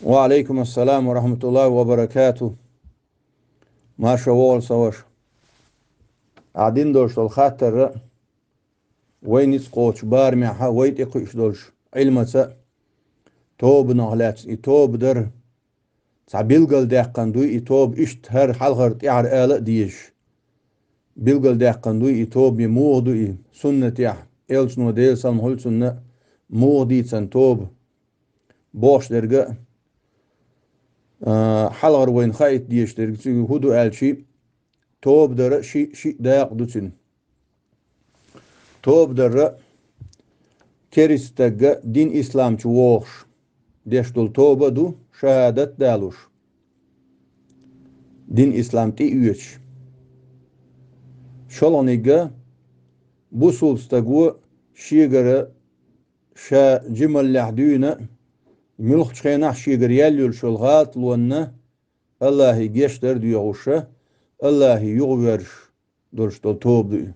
وعليكم السلام ورحمة الله وبركاته. ما شوال سواش قاعدين دوش الخاطر وين يسقوش بار معها وين يقيش دوش علمة توب نغلات يتوب در تعبيلقل داقن دوي يتوب اشت هر حلغر تعر آلة ديش بيلقل داقن دوي يتوب يموغ دوي سنة يح إلش نو ديل سلم هل سنة موغ دي تسن توب بوش درقا حلغر وين خايت ديش درقا هدو آل شي توب در شي داق دوتن توب در كريستغ دين إسلام چووخش ديش دول توبة دو شهادة دالوش دين إسلام تي üyeç شولونيغا بوسولستغو شيغر شا جمل لحدونا ملخ چخينح شيغر ياليول شولغات لونا الله گيشتر ديوغوشا الله يغورش دولش دول توب دو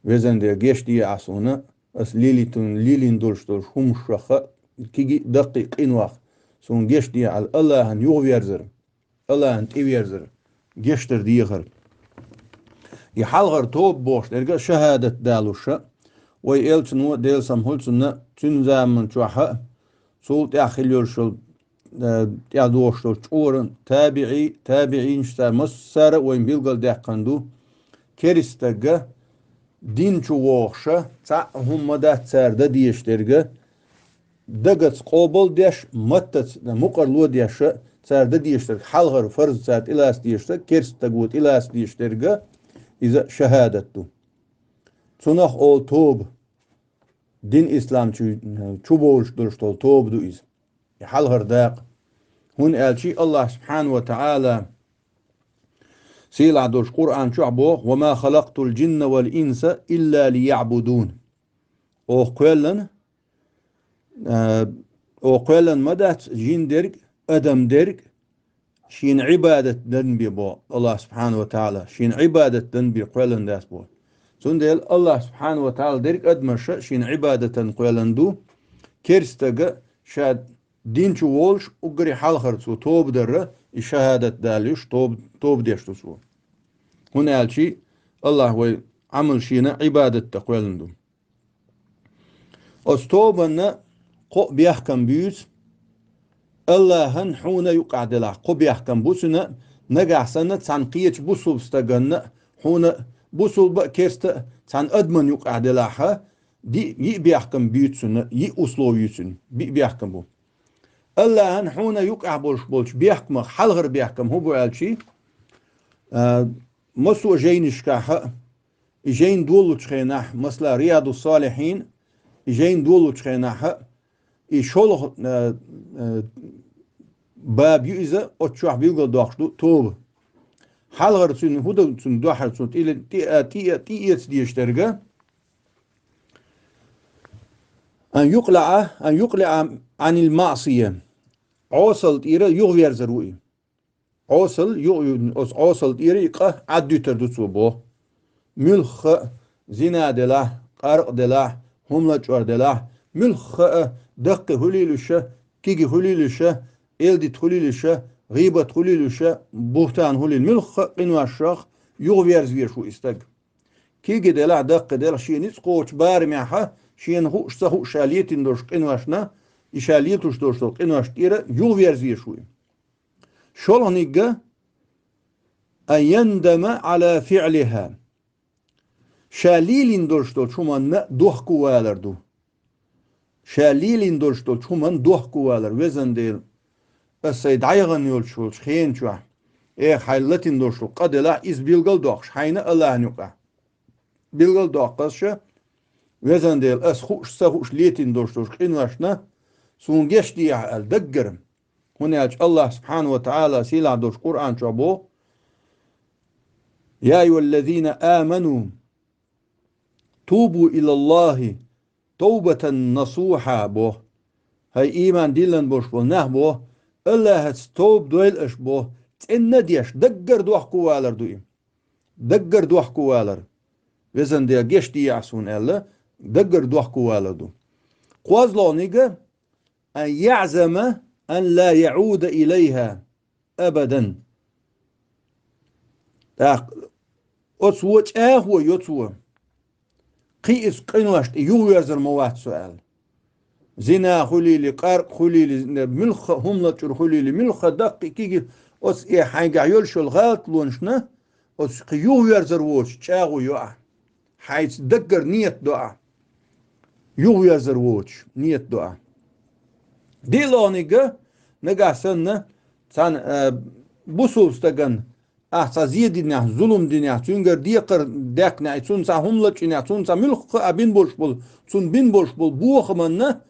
وزن der گشتي عصونا اس ليلين دولش دولش هم شخا كيجي دقيق إنواخ سون گشتي على الله ان يغورزر الله ان تيورزر گشتر ديغر يحلغر توب بوش درجة شهادة دالوشا وي إلتنو ديل سمهولتنا تنزامن چوحا سولت يخليول شل يادوش دول چورن تابعين شتا مسار وين بيلغل داقندو كريستغ دين چووخشا تا هم مدات سرده ديشترگه دقت قوبل ديش متت مقرلو ديش سرده ديشترگ حلغر فرض سات إلاس ديشترگ كريستغوت إلاس ديشترگه إذا شهادتو تنخ أول توب دين إسلام چوبولش درشتول توب دو إذا حلغر داق هون ألشي الله سبحانه وتعالى سيل عدوش قرآن شعبوه وما خلقت الجن والإنس إلا ليعبدون أو قيلن مدات جين درك أدم درك شين عبادة دنبي بو الله سبحانه وتعالى شين عبادة دنبي قيلن داس بو سندل الله سبحانه وتعالى درك أدمش شين عبادة قيلن دو كيرستغ شاد دين چو ولش اگري حلخر سو توب در شهادة داليش توب ديشتو سو هنا الشي الله وي عمل شينا عبادة تقويلندو استوبنا قو بيحكم بيوت الله هن حونا يقعد له قو بيحكم بوسنا نجح سنة تنقيت بوسول استغنا حونا بوسول بكيرست تن ادمن يقعد له دي بيحكم بيوت سنة اسلو يوسن بيحكم بو الله هن حونا يقع بولش بيحكم حلغر بيحكم هو بوالشي مسو جينش كاها جين دولو تخيناح مثلا رياض الصالحين جين دولو تخيناح يشول باب يؤذى اتشوح بيقول دوخشتو توب حلغر سن هدو سن دوحر سن تي ديشترغا أن يقلع عن المعصية عوصل إيرا يغير زروي عوصل إيرا يقى عدو تردسو بو ملخ زنا دلا قرق دلا هملا جوار دلا ملخ دق هليلوشة كيجي هليلوشة إلدي هليلوشة غيبة هليلوشة بوهتان هليل ملخ قنوا الشاخ يغير زوير شو استق كيجي دلا دق دلا شي نسقوش بارمعها شين هو شاليتين دوش قنواشنا إشاليتوش دوش قنواش تيرا يغير زوير شوي شولونيغا أن يندم على فعلها شاليلين دولشتول شومان دوح كوالردو شاليلين دولشتول شومان دوح كوالر وزن ديل السيد عيغن يولشول شخين شوح حيلتين دولشتول قد لا إز بيلغل دوخش حين الله نيوقع بيلغل دوخش وزن ديل أس خوش سهوش ليتين دولشتول شخين واشنا سون جشتي عقل دقرم هنا الله سبحانه وتعالى سيلا دوش قرآن شابو يا أيها الذين آمنوا توبوا إلى الله توبة نصوحة بو هاي إيمان ديلن بوش بو نه بو الله هتستوب دويل اش بو تإن ديش دقر دوح كوالر دوئم دقر دوح كوالر وزن ديل جشتي يعسون الله دقر دوح كوالر دو قوازلو نيجا أن يعزم أن لا يعود إليها أبدا. أصوات هو يتوى قيس قنوشت يوزر موات سؤال زنا خليلي قارق خليلي ملخ هملة خليلي ملخ دق كي أس إيه حاجة يلش الغلط لونشنا أس يوزر ووش تشاغو يوع حيث دقر نية دعاء يوزر ووش نية دعاء دي لونيجا نجا سنة سان بوسول استجن زيد دنيا ظلم دنيا تونجر ديقر داكنا تون سا هملة دنيا تون سا ملخ أبين بوش بول تون بين بوش بول بوخ مننا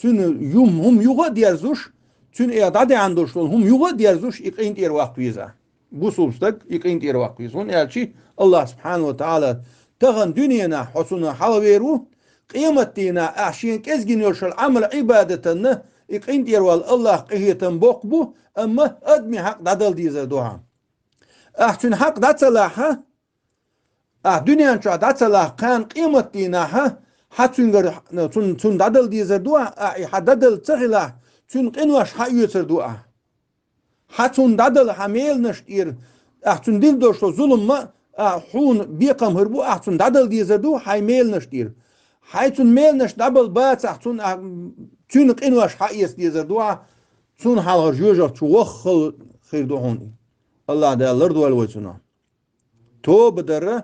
تون يوم هم يوغا ديارزوش تون إعداد عندوش هم يوغا ديارزوش إقين تير وقت ويزا بوسول استج إقين تير وقت ويزون يعني الله سبحانه وتعالى تغن دنيانا حسنا حلويرو قيمتنا أحشين كزجين يرشل عمل عبادتنا إقين ديروال الله قهيتن بوقبو أما أدمي حق دادل ديزا دوها أحسن حق داتلاها دنيا شو داتلاها كان قيمتنا حتنجر تون دادل ديزا دوها حدادل تغلا تون قنوش حيوتر دوها حتون دادل حميل نشتير أحسن دل دوشو ظلم ما حون بيقام هربو أحسن دادل ديزا دو حيميل نشتير حيثون ميل نش دبل بات أحسن تونق إنواش حقيس ديزر دوا تون حال هرجوجة توخل خير دوهوني الله ده الأرض والويتنا توب در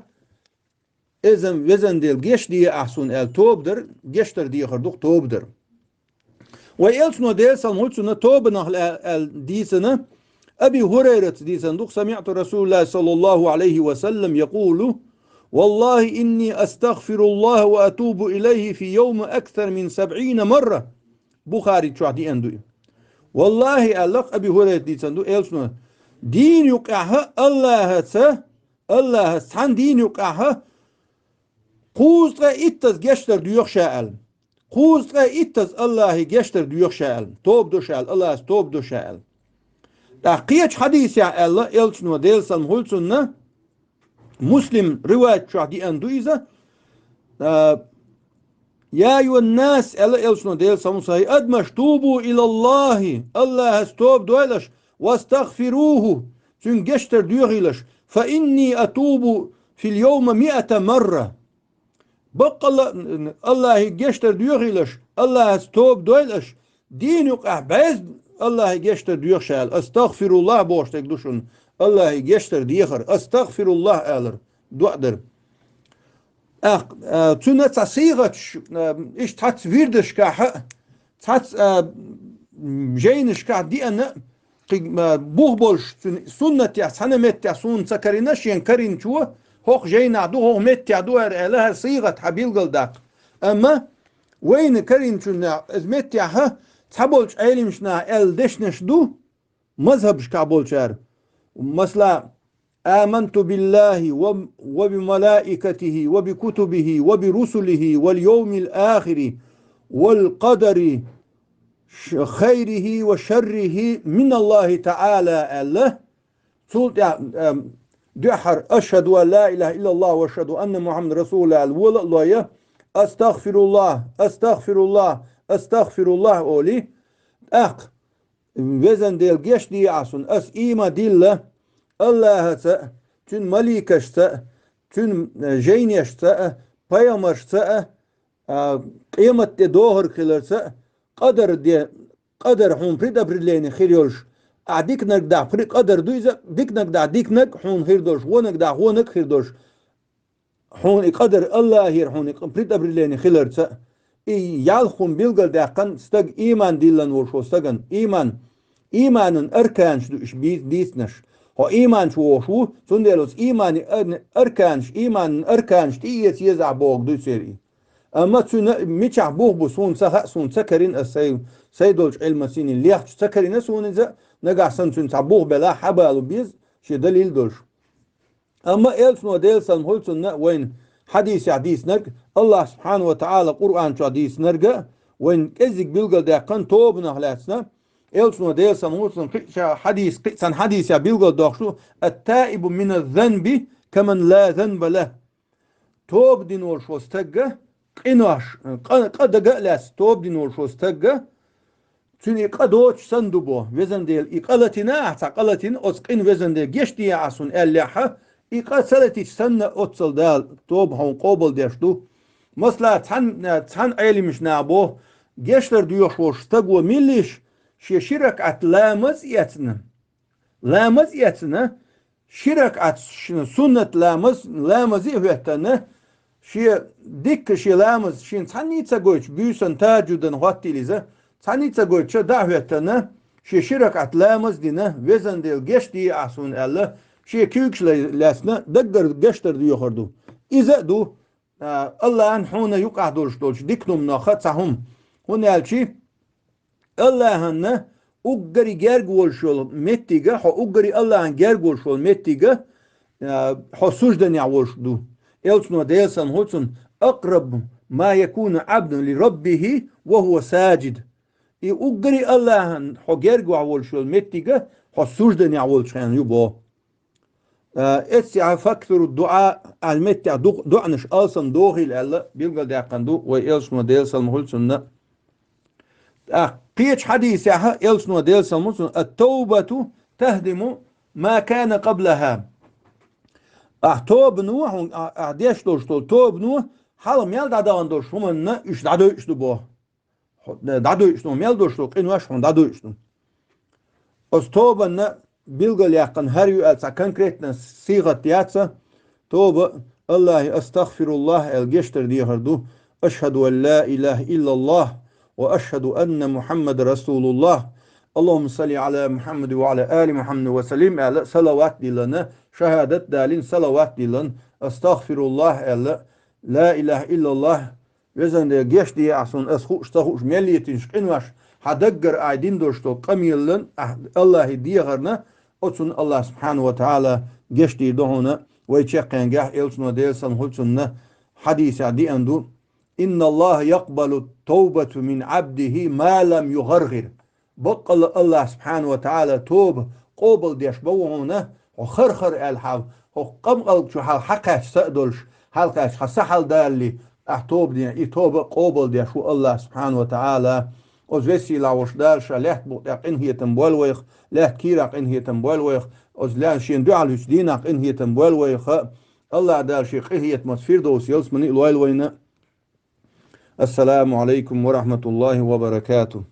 إذن وزن ديل جيش دي أحسن توب در جيش در دي خردوق توب در وإلسنا ديل سالمولتنا توب نحل ديسنا أبي هريرة ديسن دوق سمعت رسول الله صلى الله عليه وسلم يقول والله إني أستغفر الله وأتوب إليه في يوم أكثر من 70 مرة بخاري تشعدي أندوي والله ألق أبي هريرة دي تندو إلسنا دين يقعها الله سان دين يقعها قوزغا إتز جشتر ديوخ شاءل قوزغا إتز الله جشتر ديوخ شاءل توب دو شاءل الله توب دو شاءل تحقيق حديث يا الله إلسنا ديل سلمهولسنا مسلم رواية شعدي أندويزة يا أيها الناس ألا إلسنا ديل سموساي أدمش توبوا إلى الله استوب دويلش واستغفروه سن جشتر ديوغيلش فإني أتوب في اليوم 100 مرة بق الله جشتر ديوغيلش الله استوب دويلش دين يقع بعز الله جشتر ديوغشال استغفر الله بوشتك دوشن الله جشتر ديخر استغفر الله ألر دوادر تونه تصيغة إيش تحت فيردش كح تحت جينش كح دي أنا بوغبولش سنة يا سنة مت يا سون سكرينش ينكرين شو هوخ جينا دو هوخ مت يا دو لها صيغة حبيل قلداق أما وين كرين شو مت يا ها تحبولش علمشنا دشنش دو مذهبش كابولشار مثلا آمنت بالله وبملائكته وبكتبه وبرسله واليوم الآخر والقدر خيره وشره من الله تعالى الله سلط دحر أشهد أن لا إله إلا الله وأشهد أن محمد رسول الله أستغفر الله أستغفر الله أستغفر الله أولي وزن ديل جيش دي عصن أس إيما ديلا الله تن مليكش تن جينيش بيامرش قيمة دي دوهر خلال قدر حون بريد أبريلين خيريولش أعديك نقدع بريد قدر دويزة ديك نقدع ديك نق حون خيردوش ونقدع ونق خيردوش حون قدر الله هير حون بريد أبريلين خلال يالخون بيلغل داقن استغ إيمان ديلن ورشو استغن إيمان أركانش دوش بيسنش هو إيمان شو سندلوس إيمان إيمان أركانش تيس يزع بوغ دو سيري أما تسونا ميشع بوغ بسون سون سكرين سيدولش علم سيني ليخ سكرين سون إذا نقع سون سبوغ بلا حبالو بيز شي دليل دولش أما إلسنو ديلسن هولسن وين حديث نرق الله سبحانه وتعالى قرآن حديث نرق وين كزيك بيلغل داقن توبنا خلاتنا إلسنو ديلسن هولسن حديث يا بيلغل داقشو التائب من الذنب كمن لا ذنب له توب دينور شو استقى قناش قد قلاس توب دينور شو استقى Tün iqadoç sandubo vezan değil iqalatina taqalatin osqin vezan değil geçti asun ellaha iqasalati sanna otsal dal tob hon qobal deştu masla tan aylimiş nabo geçler diyor hoştago milliş şirak atlamaz yetne lamaz yetne şirak at sünnet lamaz yetne şi dik şi lamaz şin tanitsa goç büyüsen tacuden hattilize tanitsa goça davetine şi şirak atlamaz dine vezan del geçti asun Allah şi küçlesne daggar geçtir diyordu ize du Allah'ın huna yuqahdurş dolş diknum na khatsahum hunalçi Allah'ın uggari gergolşol mettiga ha uggari Allah'ın gergolşol mettiga ha sucdan yavuşdu elsno delsan hutsun aqrab ma yekunu abdun li rabbihi ve huve sacid uggari Allah'ın ha gergolşol mettiga ha sucdan yavuşan yubo اتسع فكثر الدعاء المتع دعنش ألسن دوغي لألا بيلقى داقندو وإلسنو ديلسن مهلسن قيش حديثها إلسنو ديلسن مهلسن التوبة تهدم ما كان قبلها توب نوح ديش دوشتول توب نوح حالم يال دادان دوش همن إش دادو إشتو بو دادو إشتو ميال دوشتول قنواش هم دادو إشتو أس توبة bilgal yakın her yılsa konkretne sigat yatsa toba Allahi estağfirullah el geçtir diyordu. Eşhedü en la ilahe illallah ve eşhedü enne Muhammed Resulullah. Allahümme salli ala Muhammed ve ala ali Muhammed ve selim ala salavat dilana şehadet dalin salavat dilan estağfirullah el la ilahe illallah vezende geçti asun eshuş milliyetin şinvaş hadaggar aydin doşto kamillan Allahi diyorna Otsun Allah subhanahu wa ta'ala geçtiği doğuna ve çekken gah elsuna değilsen hulsunna hadise di endu inna Allah yakbalu tawbatu min abdihi ma lam yuhargir bakkal Allah subhanahu wa ta'ala tawb qobal deş bawuna o khar el hav o qamqal şu hal haqaş sadolş halqaş hasahal dalli ahtob diye tawb qobal deş şu Allah subhanahu wa ta'ala os vesila وشدار شلحت بقى إنهي تنبول ويخ لحت كيرق إنهي تنبول ويخ os لا شين دعاء الهجدينق إنهي تنبول ويخ الله دار شيخ إنهي تمسفير دوس يلس من الويل وينا السلام عليكم ورحمة الله وبركاته